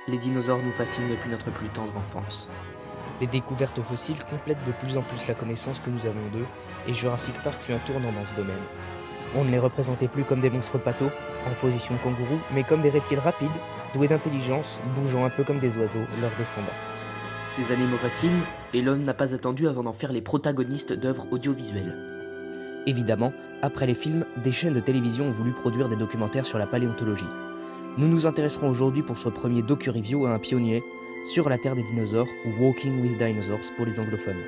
les dinosaures nous fascinent depuis notre plus tendre enfance. Les découvertes fossiles complètent de plus en plus la connaissance que nous avons d'eux, et Jurassic Park fut un tournant dans ce domaine. On ne les représentait plus comme des monstres patos, en position kangourou, mais comme des reptiles rapides, doués d'intelligence, bougeant un peu comme des oiseaux, leurs descendants. Ces animaux fascinent, et l'homme n'a pas attendu avant d'en faire les protagonistes d'œuvres audiovisuelles. Évidemment, après les films, des chaînes de télévision ont voulu produire des documentaires sur la paléontologie. Nous nous intéresserons aujourd'hui pour ce premier docu-review à un pionnier, Sur la Terre des dinosaures ou Walking with Dinosaurs pour les anglophones.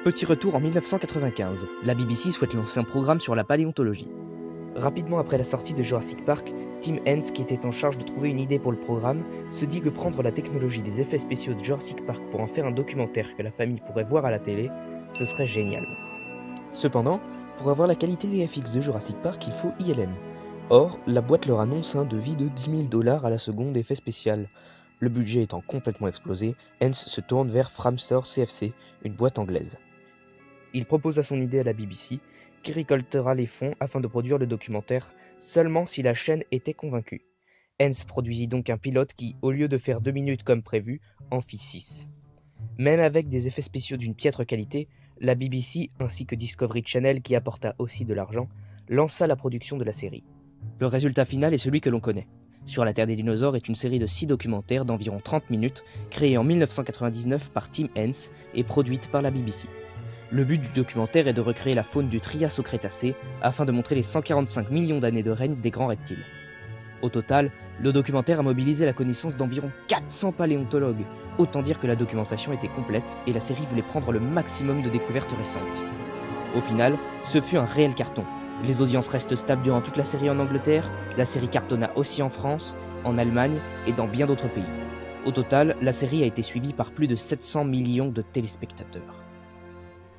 Petit retour en 1995, la BBC souhaite lancer un programme sur la paléontologie. Rapidement après la sortie de Jurassic Park, Tim Hens, qui était en charge de trouver une idée pour le programme, se dit que prendre la technologie des effets spéciaux de Jurassic Park pour en faire un documentaire que la famille pourrait voir à la télé, ce serait génial. Cependant, pour avoir la qualité des FX de Jurassic Park, il faut ILM. Or, la boîte leur annonce un devis de $10 000 à la seconde effet spécial. Le budget étant complètement explosé, Hens se tourne vers Framster CFC, une boîte anglaise. Il propose à son idée à la BBC, qui récoltera les fonds afin de produire le documentaire, seulement si la chaîne était convaincue. Hens produisit donc un pilote qui, au lieu de faire 2 minutes comme prévu, en fit 6. Même avec des effets spéciaux d'une piètre qualité, la BBC, ainsi que Discovery Channel, qui apporta aussi de l'argent, lança la production de la série. Le résultat final est celui que l'on connaît. Sur la Terre des dinosaures est une série de 6 documentaires d'environ 30 minutes, créée en 1999 par Tim Hens et produite par la BBC. Le but du documentaire est de recréer la faune du Trias au Crétacé afin de montrer les 145 millions d'années de règne des grands reptiles. Au total, le documentaire a mobilisé la connaissance d'environ 400 paléontologues, autant dire que la documentation était complète et la série voulait prendre le maximum de découvertes récentes. Au final, ce fut un réel carton. Les audiences restent stables durant toute la série en Angleterre, la série cartonna aussi en France, en Allemagne et dans bien d'autres pays. Au total, la série a été suivie par plus de 700 millions de téléspectateurs.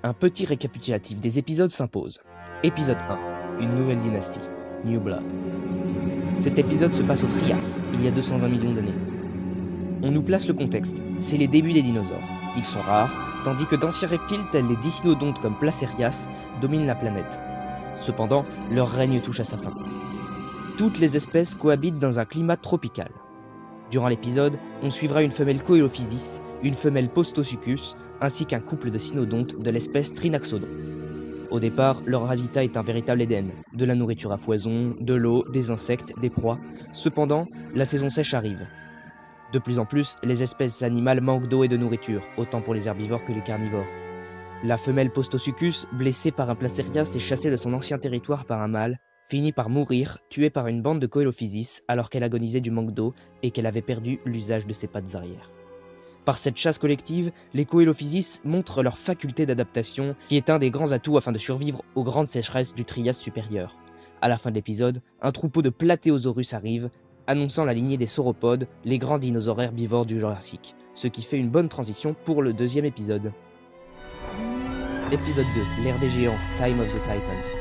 Un petit récapitulatif des épisodes s'impose. Épisode 1. Une nouvelle dynastie. New Blood. Cet épisode se passe au Trias, il y a 220 millions d'années. On nous place le contexte, c'est les débuts des dinosaures. Ils sont rares, tandis que d'anciens reptiles tels les dicynodontes comme Placerias dominent la planète. Cependant, leur règne touche à sa fin. Toutes les espèces cohabitent dans un climat tropical. Durant l'épisode, on suivra une femelle Coelophysis, une femelle Postosuchus, ainsi qu'un couple de cynodontes de l'espèce Trinaxodon. Au départ, leur habitat est un véritable Éden, de la nourriture à foison, de l'eau, des insectes, des proies. Cependant, la saison sèche arrive. De plus en plus, les espèces animales manquent d'eau et de nourriture, autant pour les herbivores que les carnivores. La femelle Postosuchus, blessée par un Placerias et chassée de son ancien territoire par un mâle, finit par mourir, tuée par une bande de Coelophysis alors qu'elle agonisait du manque d'eau et qu'elle avait perdu l'usage de ses pattes arrière. Par cette chasse collective, les Coelophysis montrent leur faculté d'adaptation, qui est un des grands atouts afin de survivre aux grandes sécheresses du Trias supérieur. À la fin de l'épisode, un troupeau de Plateosaurus arrive, annonçant la lignée des sauropodes, les grands dinosaures herbivores du Jurassique, ce qui fait une bonne transition pour le deuxième épisode. Épisode 2, l'ère des géants, Time of the Titans.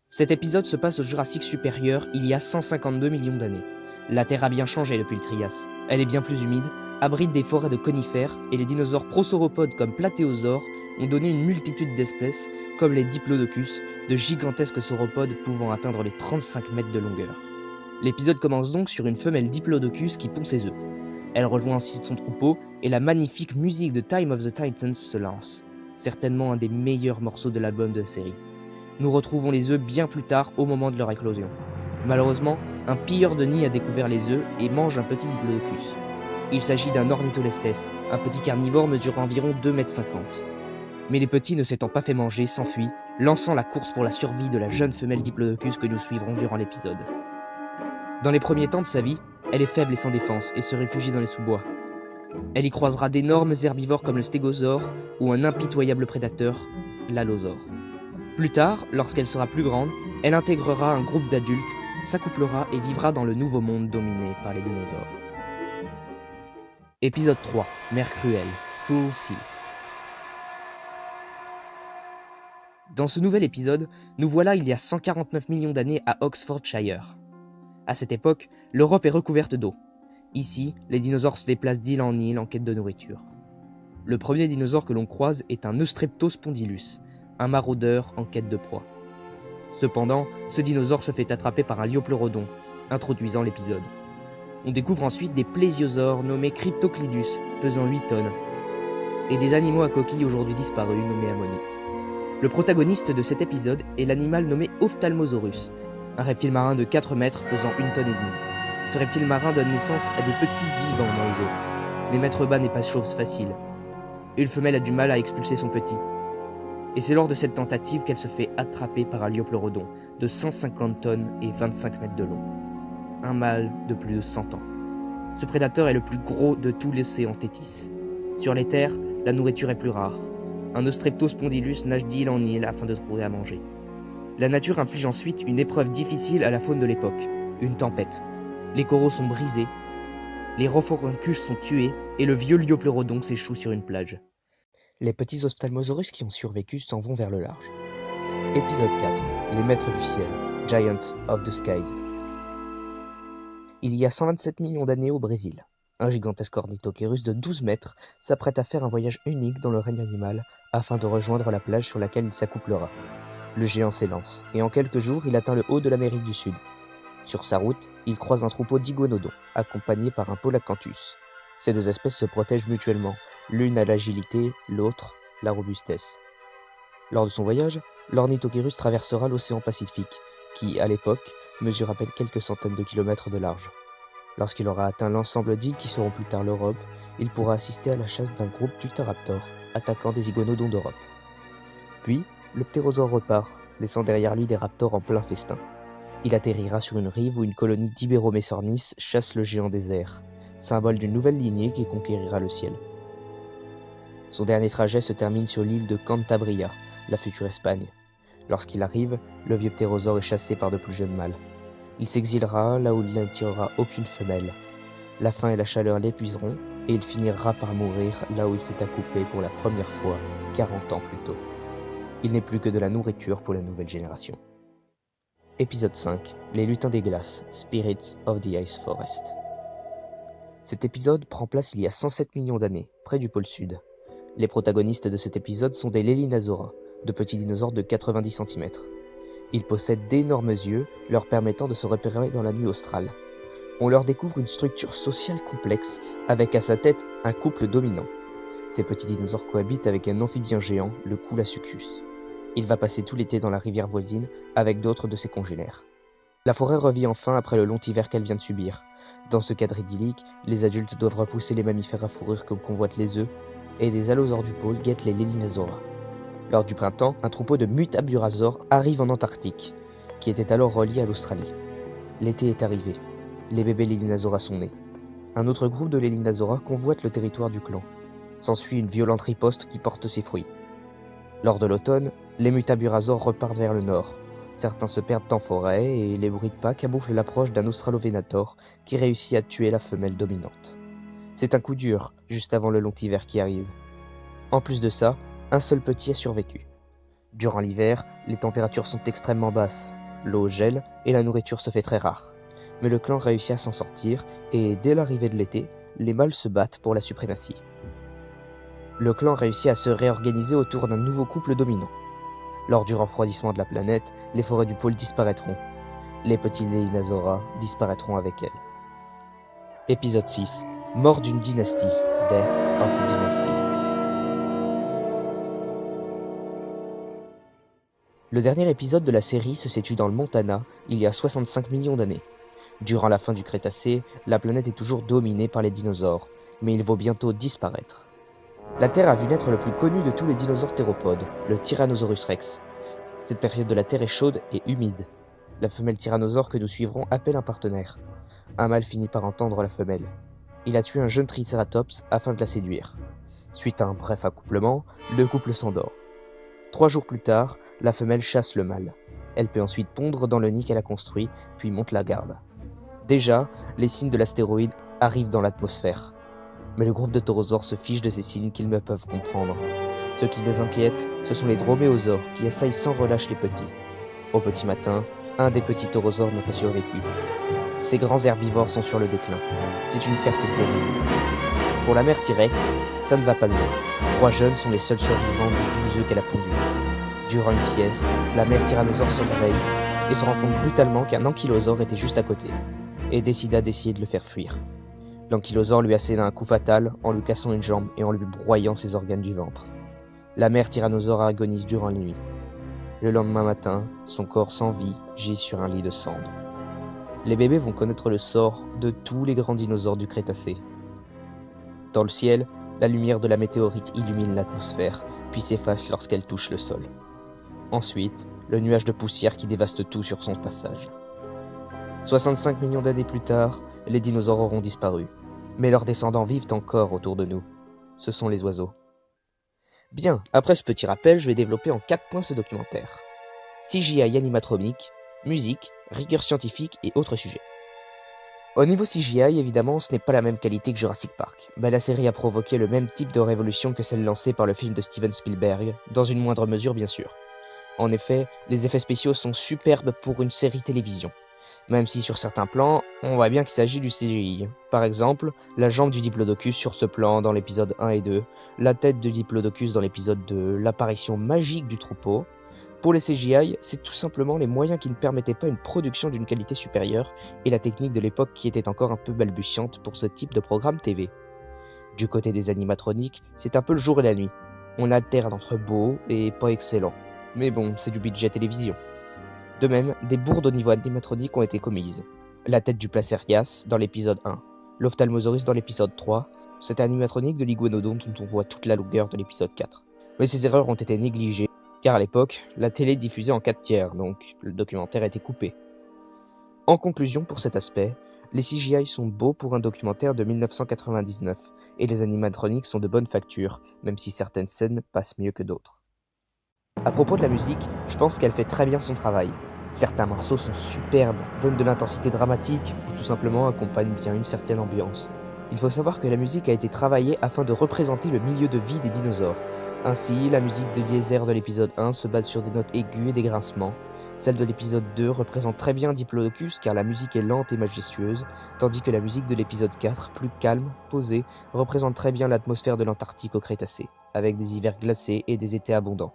Cet épisode se passe au Jurassique supérieur il y a 152 millions d'années. La Terre a bien changé depuis le Trias. Elle est bien plus humide, abrite des forêts de conifères et les dinosaures prosauropodes comme Platéosaures ont donné une multitude d'espèces comme les Diplodocus, de gigantesques sauropodes pouvant atteindre les 35 mètres de longueur. L'épisode commence donc sur une femelle Diplodocus qui pond ses œufs. Elle rejoint ensuite son troupeau et la magnifique musique de Time of the Titans se lance. Certainement un des meilleurs morceaux de l'album de la série. Nous retrouvons les œufs bien plus tard au moment de leur éclosion. Malheureusement, un pilleur de nid a découvert les œufs et mange un petit Diplodocus. Il s'agit d'un Ornitholestes, un petit carnivore mesurant environ 2,50 m. Mais les petits ne s'étant pas fait manger s'enfuient, lançant la course pour la survie de la jeune femelle Diplodocus que nous suivrons durant l'épisode. Dans les premiers temps de sa vie, elle est faible et sans défense et se réfugie dans les sous-bois. Elle y croisera d'énormes herbivores comme le stégosaure ou un impitoyable prédateur, l'allosaure. Plus tard, lorsqu'elle sera plus grande, elle intégrera un groupe d'adultes, s'accouplera et vivra dans le nouveau monde dominé par les dinosaures. Épisode 3, Mer cruelle, Cruel Sea. Dans ce nouvel épisode, nous voilà il y a 149 millions d'années à Oxfordshire. À cette époque, l'Europe est recouverte d'eau. Ici, les dinosaures se déplacent d'île en île en quête de nourriture. Le premier dinosaure que l'on croise est un Eustreptospondylus, un maraudeur en quête de proie. Cependant, ce dinosaure se fait attraper par un liopleurodon, introduisant l'épisode. On découvre ensuite des plésiosaures nommés Cryptoclidus, pesant 8 tonnes, et des animaux à coquilles aujourd'hui disparus nommés ammonites. Le protagoniste de cet épisode est l'animal nommé Ophthalmosaurus, un reptile marin de 4 mètres pesant 1 tonne et demie. Ce reptile marin donne naissance à des petits vivants dans les eaux. Mais Maître Bas n'est pas chose facile. Une femelle a du mal à expulser son petit. Et c'est lors de cette tentative qu'elle se fait attraper par un liopleurodon de 150 tonnes et 25 mètres de long. Un mâle de plus de 100 ans. Ce prédateur est le plus gros de tout l'océan Thétis. Sur les terres, la nourriture est plus rare. Un Ostreptospondylus nage d'île en île afin de trouver à manger. La nature inflige ensuite une épreuve difficile à la faune de l'époque, une tempête. Les coraux sont brisés, les Rhophoruncus sont tués et le vieux liopleurodon s'échoue sur une plage. Les petits ophtalmosaurus qui ont survécu s'en vont vers le large. Épisode 4. Les maîtres du ciel, Giants of the Skies. Il y a 127 millions d'années au Brésil, un gigantesque ornithochérus de 12 mètres s'apprête à faire un voyage unique dans le règne animal afin de rejoindre la plage sur laquelle il s'accouplera. Le géant s'élance, et en quelques jours, il atteint le haut de l'Amérique du Sud. Sur sa route, il croise un troupeau d'iguanodons, accompagné par un polacanthus. Ces deux espèces se protègent mutuellement, l'une a l'agilité, l'autre la robustesse. Lors de son voyage, l'ornithochérus traversera l'océan Pacifique, qui, à l'époque, mesure à peine quelques centaines de kilomètres de large. Lorsqu'il aura atteint l'ensemble d'îles qui seront plus tard l'Europe, il pourra assister à la chasse d'un groupe d'Utahraptors, attaquant des iguanodons d'Europe. Puis, le ptérosaure repart, laissant derrière lui des raptors en plein festin. Il atterrira sur une rive où une colonie d'Iberomessornis chasse le géant des airs, symbole d'une nouvelle lignée qui conquérira le ciel. Son dernier trajet se termine sur l'île de Cantabria, la future Espagne. Lorsqu'il arrive, le vieux ptérosaure est chassé par de plus jeunes mâles. Il s'exilera là où il n'attirera aucune femelle. La faim et la chaleur l'épuiseront, et il finira par mourir là où il s'est accouplé pour la première fois, 40 ans plus tôt. Il n'est plus que de la nourriture pour la nouvelle génération. Épisode 5. Les lutins des glaces, Spirits of the Ice Forest. Cet épisode prend place il y a 107 millions d'années, près du pôle sud. Les protagonistes de cet épisode sont des Lelinasaura, de petits dinosaures de 90 cm. Ils possèdent d'énormes yeux, leur permettant de se repérer dans la nuit australe. On leur découvre une structure sociale complexe, avec à sa tête un couple dominant. Ces petits dinosaures cohabitent avec un amphibien géant, le Coolasuchus. Il va passer tout l'été dans la rivière voisine avec d'autres de ses congénères. La forêt revit enfin après le long hiver qu'elle vient de subir. Dans ce cadre idyllique, les adultes doivent repousser les mammifères à fourrure comme convoitent les œufs, et des allosaures du pôle guettent les Lelinasaura. Lors du printemps, un troupeau de Mutaburasores arrive en Antarctique, qui était alors relié à l'Australie. L'été est arrivé. Les bébés Lelinasaura sont nés. Un autre groupe de Lelinasaura convoite le territoire du clan. S'ensuit une violente riposte qui porte ses fruits. Lors de l'automne, les Mutaburasores repartent vers le nord. Certains se perdent en forêt et les bruits de pas camouflent l'approche d'un Australovenator qui réussit à tuer la femelle dominante. C'est un coup dur, juste avant le long hiver qui arrive. En plus de ça, un seul petit a survécu. Durant l'hiver, les températures sont extrêmement basses, l'eau gèle et la nourriture se fait très rare. Mais le clan réussit à s'en sortir et dès l'arrivée de l'été, les mâles se battent pour la suprématie. Le clan réussit à se réorganiser autour d'un nouveau couple dominant. Lors du refroidissement de la planète, les forêts du pôle disparaîtront. Les petits Lelinasaura disparaîtront avec elles. Épisode 6. Mort d'une dynastie. Death of a Dynasty. Le dernier épisode de la série se situe dans le Montana, il y a 65 millions d'années. Durant la fin du Crétacé, la planète est toujours dominée par les dinosaures, mais ils vont bientôt disparaître. La Terre a vu naître le plus connu de tous les dinosaures théropodes, le Tyrannosaurus rex. Cette période de la Terre est chaude et humide. La femelle tyrannosaure que nous suivrons appelle un partenaire. Un mâle finit par entendre la femelle. Il a tué un jeune tricératops afin de la séduire. Suite à un bref accouplement, le couple s'endort. 3 jours plus tard, la femelle chasse le mâle. Elle peut ensuite pondre dans le nid qu'elle a construit, puis monte la garde. Déjà, les signes de l'astéroïde arrivent dans l'atmosphère. Mais le groupe de taurosaures se fiche de ces signes qu'ils ne peuvent comprendre. Ce qui les inquiète, ce sont les droméosaures qui assaillent sans relâche les petits. Au petit matin, un des petits taurosaures n'a pas survécu. Ces grands herbivores sont sur le déclin. C'est une perte terrible. Pour la mère T-Rex, ça ne va pas mieux. 3 jeunes sont les seuls survivants des 12 œufs qu'elle a pondus. Durant une sieste, la mère tyrannosaure se réveille et se rend compte brutalement qu'un ankylosaure était juste à côté, et décida d'essayer de le faire fuir. L'ankylosaure lui assène un coup fatal en lui cassant une jambe et en lui broyant ses organes du ventre. La mère tyrannosaure agonise durant la nuit. Le lendemain matin, son corps sans vie gît sur un lit de cendres. Les bébés vont connaître le sort de tous les grands dinosaures du Crétacé. Dans le ciel, la lumière de la météorite illumine l'atmosphère, puis s'efface lorsqu'elle touche le sol. Ensuite, le nuage de poussière qui dévaste tout sur son passage. 65 millions d'années plus tard, les dinosaures auront disparu, mais leurs descendants vivent encore autour de nous. Ce sont les oiseaux. Bien, après ce petit rappel, je vais développer en 4 points ce documentaire. CGI animatronique, musique, rigueur scientifique et autres sujets. Au niveau CGI, évidemment, ce n'est pas la même qualité que Jurassic Park, mais la série a provoqué le même type de révolution que celle lancée par le film de Steven Spielberg, dans une moindre mesure bien sûr. En effet, les effets spéciaux sont superbes pour une série télévision, même si sur certains plans, on voit bien qu'il s'agit du CGI. Par exemple, la jambe du Diplodocus sur ce plan dans l'épisode 1 et 2, la tête du Diplodocus dans l'épisode 2, l'apparition magique du troupeau. Pour les CGI, c'est tout simplement les moyens qui ne permettaient pas une production d'une qualité supérieure et la technique de l'époque qui était encore un peu balbutiante pour ce type de programme TV. Du côté des animatroniques, c'est un peu le jour et la nuit. On alterne entre beau et pas excellent. Mais bon, c'est du budget télévision. De même, des bourdes au niveau animatronique ont été commises. La tête du Placerias dans l'épisode 1, l'Ophthalmosaurus dans l'épisode 3, cette animatronique de l'Iguanodon dont on voit toute la longueur de l'épisode 4. Mais ces erreurs ont été négligées, car à l'époque, la télé diffusait en 4/3, donc le documentaire a été coupé. En conclusion pour cet aspect, les CGI sont beaux pour un documentaire de 1999, et les animatroniques sont de bonne facture, même si certaines scènes passent mieux que d'autres. À propos de la musique, je pense qu'elle fait très bien son travail. Certains morceaux sont superbes, donnent de l'intensité dramatique, ou tout simplement accompagnent bien une certaine ambiance. Il faut savoir que la musique a été travaillée afin de représenter le milieu de vie des dinosaures. Ainsi, la musique de Geyser de l'épisode 1 se base sur des notes aiguës et des grincements. Celle de l'épisode 2 représente très bien Diplodocus car la musique est lente et majestueuse, tandis que la musique de l'épisode 4, plus calme, posée, représente très bien l'atmosphère de l'Antarctique au Crétacé, avec des hivers glacés et des étés abondants.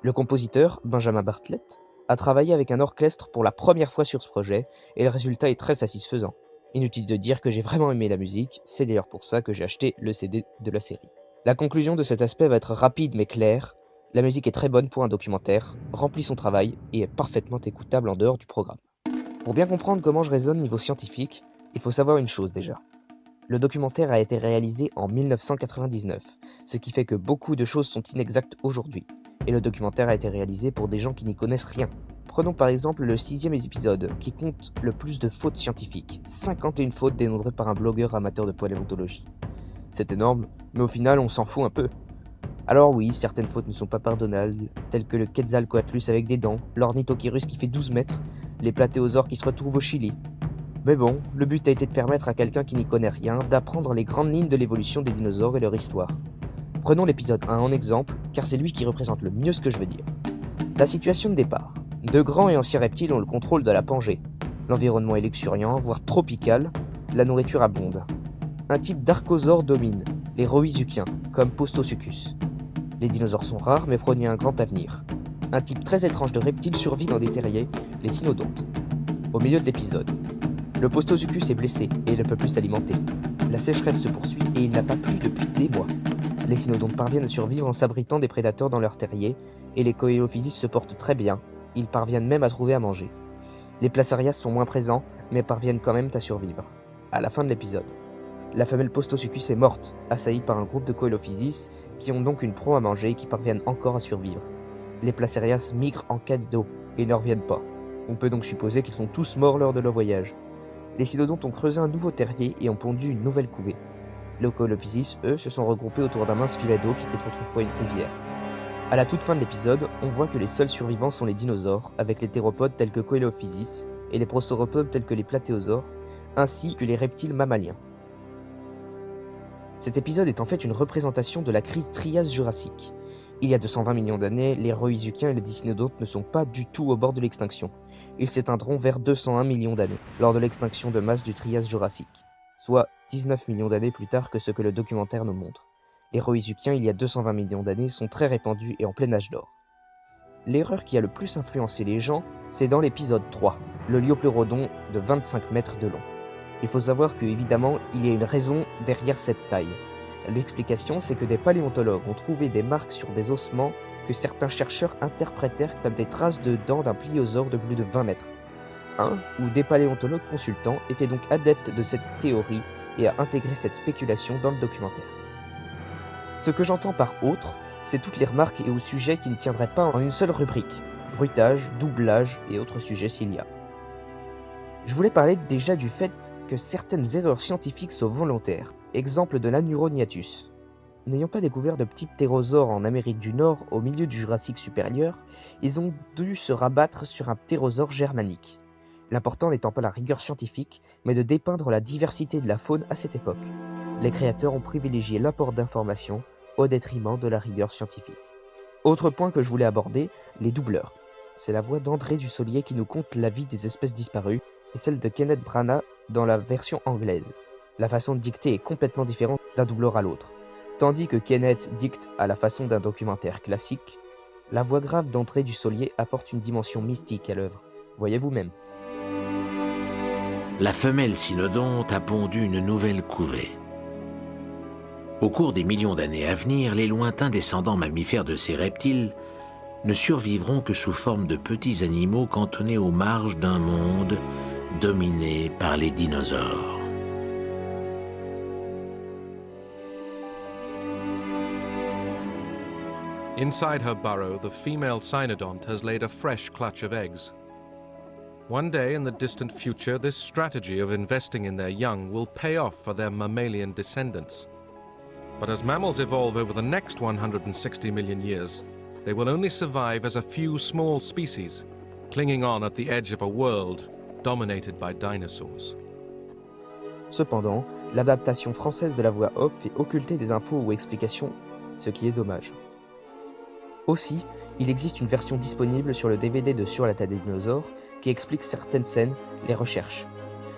Le compositeur, Benjamin Bartlett, a travaillé avec un orchestre pour la première fois sur ce projet, et le résultat est très satisfaisant. Inutile de dire que j'ai vraiment aimé la musique, c'est d'ailleurs pour ça que j'ai acheté le CD de la série. La conclusion de cet aspect va être rapide mais claire. La musique est très bonne pour un documentaire, remplit son travail et est parfaitement écoutable en dehors du programme. Pour bien comprendre comment je raisonne niveau scientifique, il faut savoir une chose déjà. Le documentaire a été réalisé en 1999, ce qui fait que beaucoup de choses sont inexactes aujourd'hui, et le documentaire a été réalisé pour des gens qui n'y connaissent rien. Prenons par exemple le 6e épisode, qui compte le plus de fautes scientifiques, 51 fautes dénombrées par un blogueur amateur de paléontologie. C'est énorme, mais au final on s'en fout un peu. Alors oui, certaines fautes ne sont pas pardonnables, telles que le Quetzalcoatlus avec des dents, l'Ornithorhynchus qui fait 12 mètres, les platéosaures qui se retrouvent au Chili. Mais bon, le but a été de permettre à quelqu'un qui n'y connaît rien d'apprendre les grandes lignes de l'évolution des dinosaures et leur histoire. Prenons l'épisode 1 en exemple, car c'est lui qui représente le mieux ce que je veux dire. La situation de départ. De grands et anciens reptiles ont le contrôle de la Pangée. L'environnement est luxuriant, voire tropical, la nourriture abonde. Un type d'archosaure domine, les Rhoisuchiens, comme Postosuchus. Les dinosaures sont rares mais promis un grand avenir. Un type très étrange de reptiles survit dans des terriers, les cynodontes. Au milieu de l'épisode, le Postosuchus est blessé et il ne peut plus s'alimenter. La sécheresse se poursuit et il n'a pas plu depuis des mois. Les cynodontes parviennent à survivre en s'abritant des prédateurs dans leur terrier, et les Coelophysis se portent très bien, ils parviennent même à trouver à manger. Les Placerias sont moins présents, mais parviennent quand même à survivre. À la fin de l'épisode, la femelle Postosuchus est morte, assaillie par un groupe de Coelophysis, qui ont donc une proie à manger et qui parviennent encore à survivre. Les Placerias migrent en quête d'eau, et ne reviennent pas. On peut donc supposer qu'ils sont tous morts lors de leur voyage. Les cynodontes ont creusé un nouveau terrier et ont pondu une nouvelle couvée. Les Coelophysis, eux, se sont regroupés autour d'un mince filet d'eau qui était autrefois une rivière. À la toute fin de l'épisode, on voit que les seuls survivants sont les dinosaures, avec les théropodes tels que Coelophysis, et les prosauropodes tels que les platéosaures, ainsi que les reptiles mammaliens. Cet épisode est en fait une représentation de la crise Trias-Jurassique. Il y a 220 millions d'années, les Rhoisuchiens et les dicynodontes ne sont pas du tout au bord de l'extinction. Ils s'éteindront vers 201 millions d'années, lors de l'extinction de masse du Trias-Jurassique, soit 19 millions d'années plus tard que ce que le documentaire nous montre. Les Rhoisuchiens, il y a 220 millions d'années, sont très répandus et en plein âge d'or. L'erreur qui a le plus influencé les gens, c'est dans l'épisode 3, le liopleurodon de 25 mètres de long. Il faut savoir que, évidemment, il y a une raison derrière cette taille. L'explication, c'est que des paléontologues ont trouvé des marques sur des ossements que certains chercheurs interprétèrent comme des traces de dents d'un pliosaure de plus de 20 mètres. Un ou des paléontologues consultants étaient donc adeptes de cette théorie et a intégré cette spéculation dans le documentaire. Ce que j'entends par autre, c'est toutes les remarques et ou sujets qui ne tiendraient pas en une seule rubrique, bruitage, doublage et autres sujets s'il y a. Je voulais parler déjà du fait que certaines erreurs scientifiques sont volontaires, exemple de l'Anurognathus. N'ayant pas découvert de petits ptérosaures en Amérique du Nord au milieu du Jurassique supérieur, ils ont dû se rabattre sur un ptérosaure germanique. L'important n'étant pas la rigueur scientifique, mais de dépeindre la diversité de la faune à cette époque. Les créateurs ont privilégié l'apport d'informations au détriment de la rigueur scientifique. Autre point que je voulais aborder, les doubleurs. C'est la voix d'André Dussolier qui nous conte la vie des espèces disparues et celle de Kenneth Branagh dans la version anglaise. La façon de dicter est complètement différente d'un doubleur à l'autre. Tandis que Kenneth dicte à la façon d'un documentaire classique, la voix grave d'André Dussolier apporte une dimension mystique à l'œuvre. Voyez vous-même. La femelle cynodonte a pondu une nouvelle couvée. Au cours des millions d'années à venir, les lointains descendants mammifères de ces reptiles ne survivront que sous forme de petits animaux cantonnés aux marges d'un monde dominé par les dinosaures. Inside her burrow, the female cynodont has laid a fresh clutch of eggs. One day in the distant future, this strategy of investing in their young will pay off for their mammalian descendants. But as mammals evolve over the next 160 million years, they will only survive as a few small species, clinging on at the edge of a world dominated by dinosaurs. Cependant, l'adaptation française de la voix off fait occulter des infos ou explications, ce qui est dommage. Aussi, il existe une version disponible sur le DVD de Sur la Terre des dinosaures qui explique certaines scènes, les recherches.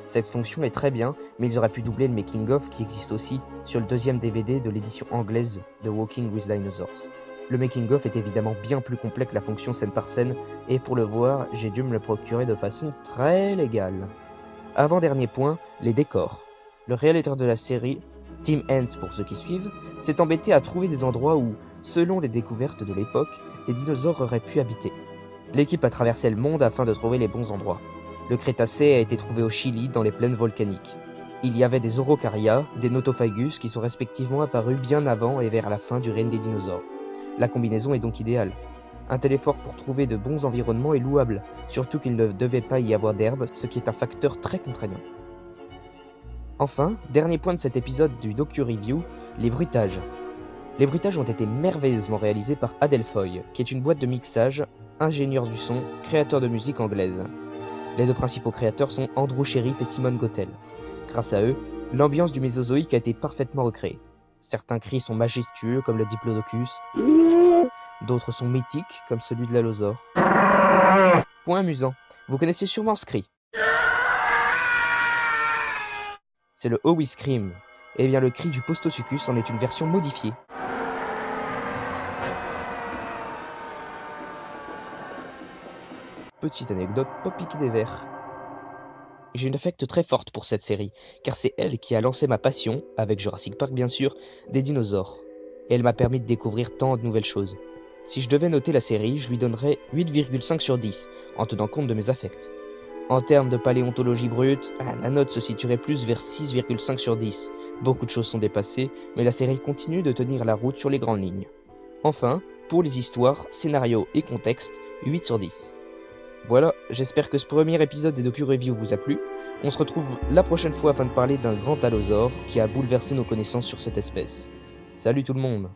Cette fonction est très bien, mais ils auraient pu doubler le making-of qui existe aussi sur le deuxième DVD de l'édition anglaise de Walking with Dinosaurs. Le making-of est évidemment bien plus complet que la fonction scène par scène, et pour le voir, j'ai dû me le procurer de façon très légale. Avant-dernier point, les décors. Le réalisateur de la série, Tim Hens pour ceux qui suivent, s'est embêté à trouver des endroits où, selon les découvertes de l'époque, les dinosaures auraient pu habiter. L'équipe a traversé le monde afin de trouver les bons endroits. Le Crétacé a été trouvé au Chili, dans les plaines volcaniques. Il y avait des Araucaria, des Notophagus qui sont respectivement apparus bien avant et vers la fin du règne des dinosaures. La combinaison est donc idéale. Un tel effort pour trouver de bons environnements est louable, surtout qu'il ne devait pas y avoir d'herbe, ce qui est un facteur très contraignant. Enfin, dernier point de cet épisode du docu-review, les bruitages. Les bruitages ont été merveilleusement réalisés par Adelphoy, qui est une boîte de mixage, ingénieur du son, créateur de musique anglaise. Les deux principaux créateurs sont Andrew Sherriff et Simon Gottel. Grâce à eux, l'ambiance du Mésozoïque a été parfaitement recréée. Certains cris sont majestueux comme le Diplodocus, d'autres sont mythiques comme celui de l'Allosaure. Point amusant, vous connaissez sûrement ce cri. C'est le Howie Scream. Eh bien le cri du Postosuchus en est une version modifiée. Petite anecdote, pas piquer des vers. J'ai une affect très forte pour cette série, car c'est elle qui a lancé ma passion, avec Jurassic Park bien sûr, des dinosaures. Et elle m'a permis de découvrir tant de nouvelles choses. Si je devais noter la série, je lui donnerais 8,5 sur 10, en tenant compte de mes affects. En termes de paléontologie brute, la note se situerait plus vers 6,5 sur 10. Beaucoup de choses sont dépassées, mais la série continue de tenir la route sur les grandes lignes. Enfin, pour les histoires, scénarios et contexte, 8 sur 10. Voilà, j'espère que ce premier épisode des docu-reviews vous a plu. On se retrouve la prochaine fois afin de parler d'un grand allosaure qui a bouleversé nos connaissances sur cette espèce. Salut tout le monde!